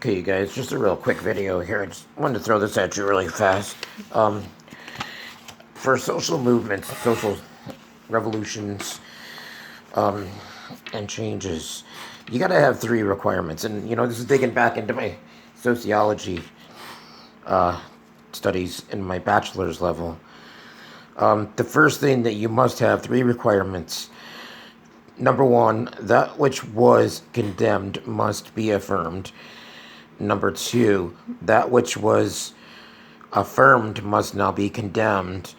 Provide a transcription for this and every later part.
Okay, you guys, just a real quick video here. I just wanted to throw this at you really fast. For social movements, social revolutions, and changes, you got to have three requirements. And, this is digging back into my sociology studies in my bachelor's level. The first thing that you must have three requirements. Number one, that which was condemned must be affirmed. Number two, that which was affirmed must now be condemned.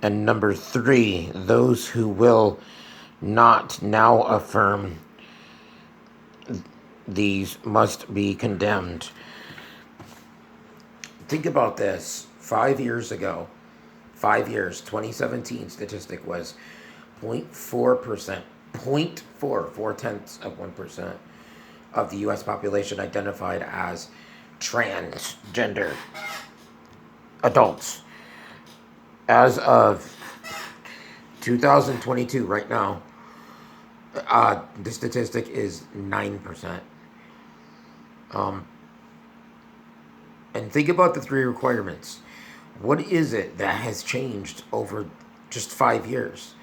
And number three, those who will not now affirm these must be condemned. Think about this. 5 years ago, 5 years, 2017 statistic was 0.4%, 0.4, 0.4% of the U.S. population identified as transgender adults. As of 2022, right now, the statistic is 9%. And think about the three requirements. What is it that has changed over just 5 years?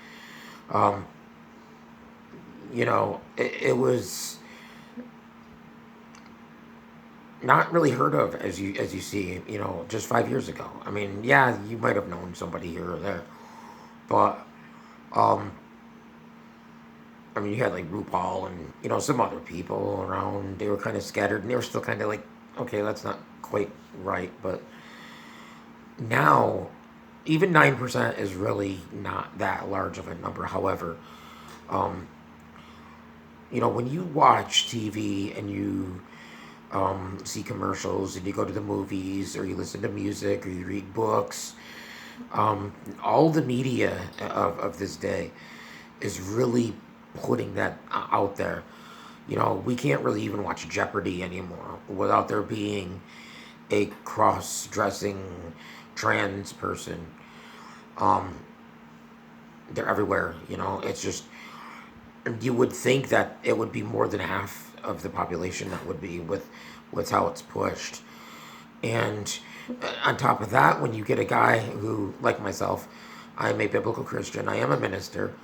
It was not really heard of as you see, just 5 years ago. I mean, yeah, you might have known somebody here or there, but you had like RuPaul and some other people around. They were kind of scattered, and they were still kind of like, okay, that's not quite right. But now, even 9% is really not that large of a number. However, when you watch TV and you see commercials and you go to the movies or you listen to music or you read books, all the media of this day is really putting that out there. We can't really even watch Jeopardy anymore without there being a cross-dressing trans person. They're everywhere. It's just, you would think that it would be more than half of the population that would be with how it's pushed. And on top of that, when you get a guy who, like myself, I'm a biblical Christian, I am a minister,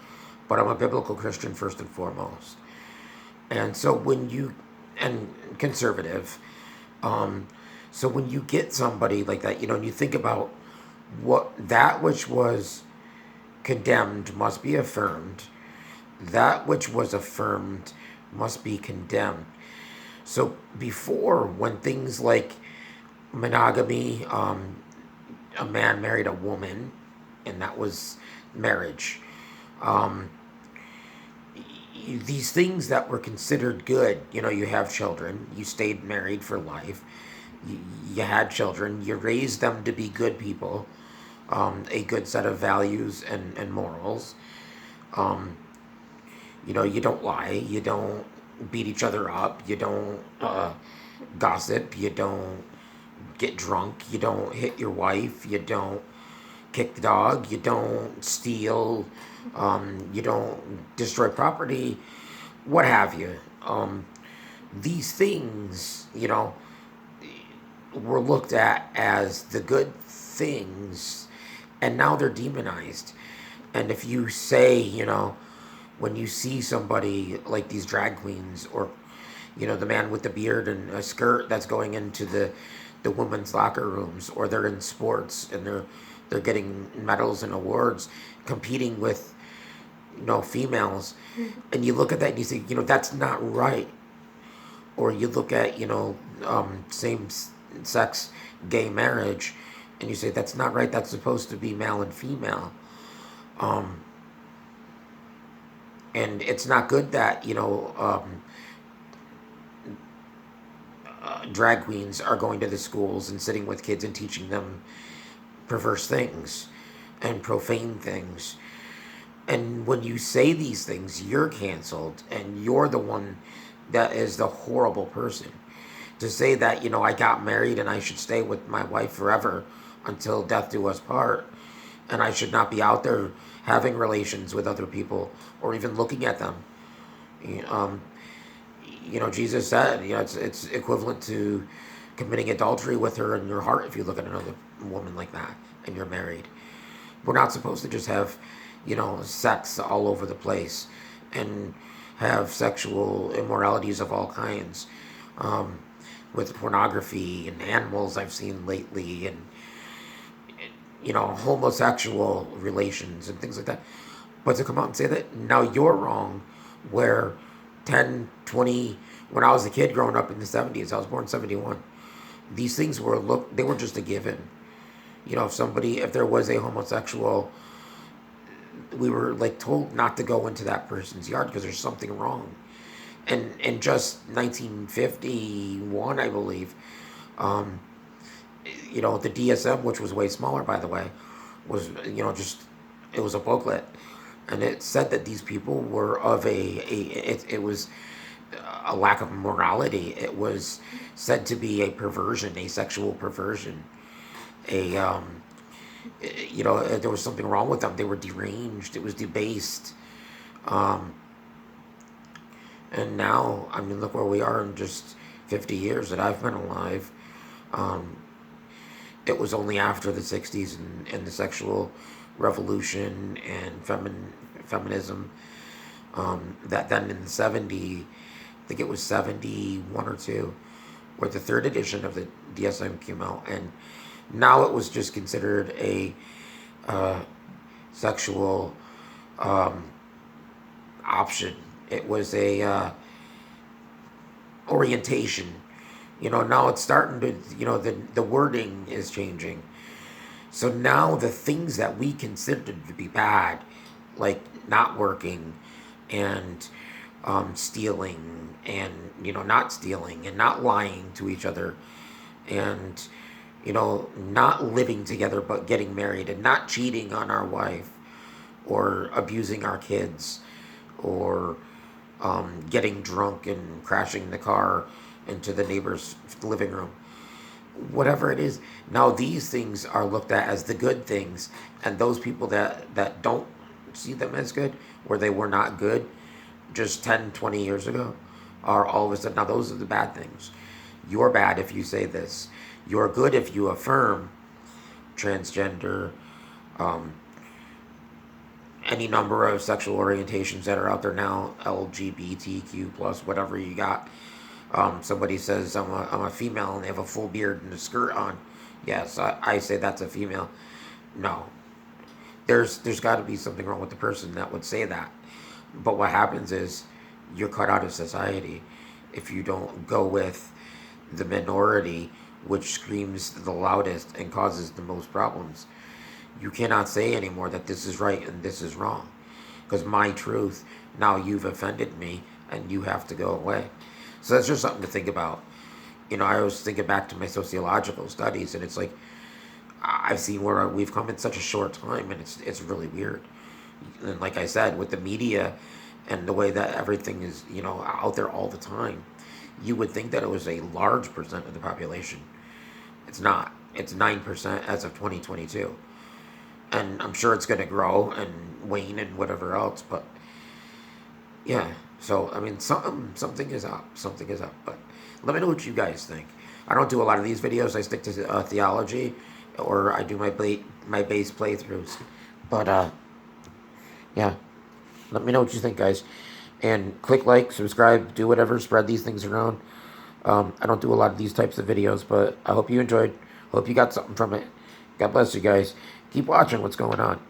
but I'm a biblical Christian first and foremost. And so and conservative, so when you get somebody like that, and you think about what that which was condemned must be affirmed, that which was affirmed must be condemned. So before, when things like monogamy, a man married a woman, and that was marriage. These things that were considered good, you have children, you stayed married for life, you had children, you raised them to be good people, a good set of values and morals. You don't lie, you don't beat each other up, you don't gossip, you don't get drunk, you don't hit your wife, you don't kick the dog, you don't steal, you don't destroy property, what have you. These things, were looked at as the good things, and now they're demonized. And if you say, when you see somebody like these drag queens, or the man with the beard and a skirt that's going into the women's locker rooms, or they're in sports and they're getting medals and awards competing with females, and you look at that and you say, that's not right. Or you look at same sex gay marriage, and you say that's not right, that's supposed to be male and female. And it's not good that drag queens are going to the schools and sitting with kids and teaching them perverse things and profane things. And when you say these things, you're canceled, and you're the one that is the horrible person. To say that, I got married and I should stay with my wife forever until death do us part, and I should not be out there having relations with other people or even looking at them. Jesus said, it's equivalent to committing adultery with her in your heart if you look at another woman like that and you're married. We're not supposed to just have, sex all over the place and have sexual immoralities of all kinds, with pornography and animals I've seen lately, and homosexual relations and things like that. But to come out and say that now you're wrong, where 10, 20, when I was a kid growing up in the 70s, I was born in 71, these things they were just a given. If there was a homosexual, we were like told not to go into that person's yard because there's something wrong. And in just 1951, I believe, the DSM, which was way smaller, by the way, was, it was a booklet. And it said that these people were of it was a lack of morality. It was said to be a perversion, a sexual perversion. There was something wrong with them. They were deranged. It was debased. And now, I mean, look where we are in just 50 years that I've been alive. It was only after the 60s and the sexual revolution and feminism, that then in the 70s, I think it was 71 or 2, where the third edition of the DSM came out. And now it was just considered a sexual option. It was a orientation. Now it's starting to, the wording is changing. So now the things that we considered to be bad, like not working and stealing and, not stealing and not lying to each other and, not living together but getting married and not cheating on our wife or abusing our kids or getting drunk and crashing the car into the neighbor's living room. Whatever it is, now these things are looked at as the good things, and those people that don't see them as good, where they were not good just 10, 20 years ago, are all of a sudden, now those are the bad things. You're bad if you say this. You're good if you affirm transgender, any number of sexual orientations that are out there now, LGBTQ plus, whatever you got. Somebody says I'm a female and they have a full beard and a skirt on. Yes, I say that's a female. No, there's got to be something wrong with the person that would say that. But what happens is you're cut out of society if you don't go with the minority, which screams the loudest and causes the most problems. You cannot say anymore that this is right and this is wrong, because my truth, now you've offended me and you have to go away. So that's just something to think about. I always think back to my sociological studies, and it's like I've seen where we've come in such a short time, and it's really weird. And like I said, with the media and the way that everything is, out there all the time, you would think that it was a large percent of the population. It's not. It's 9% as of 2022. And I'm sure it's going to grow and wane and whatever else, but yeah. So, I mean, something is up. Something is up. But let me know what you guys think. I don't do a lot of these videos. I stick to theology, or I do my base playthroughs. But, yeah. Let me know what you think, guys. And click like, subscribe, do whatever, spread these things around. I don't do a lot of these types of videos, but I hope you enjoyed. Hope you got something from it. God bless you guys. Keep watching what's going on.